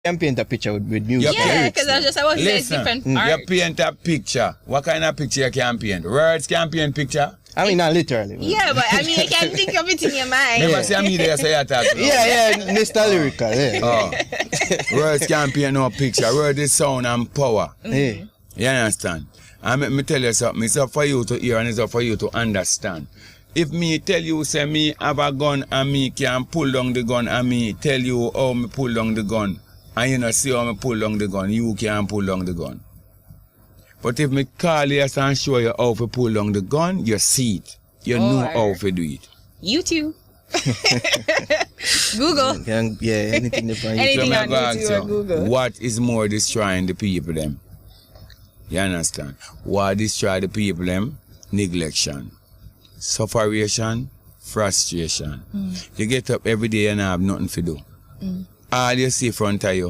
can paint a picture with music. Yeah, because I was just about to say it's different art. You paint a picture. What kind of picture you can paint? Words can paint picture? I mean, not literally. Yeah, but I mean, you can think of it in your mind. Never see me there say that. Yeah, Mr. Lyrical, yeah. Oh. Words can't paint no picture. Word is sound and power. Yeah. You understand? And let me tell you something. It's up for you to hear and it's up for you to understand. If me tell you, say me have a gun and me can pull down the gun and me tell you how me pull down the gun and you know see how me pull down the gun, you can pull down the gun. But if me call you and show you how to pull down the gun, you see it. You know how to do it. YouTube. Google. Yeah, anything different. Anything So on YouTube or Google. what is more destroying the people them? You understand? What destroy the people them? Neglection. Sufferation, frustration. You get up every day and have nothing to do. All you see front of you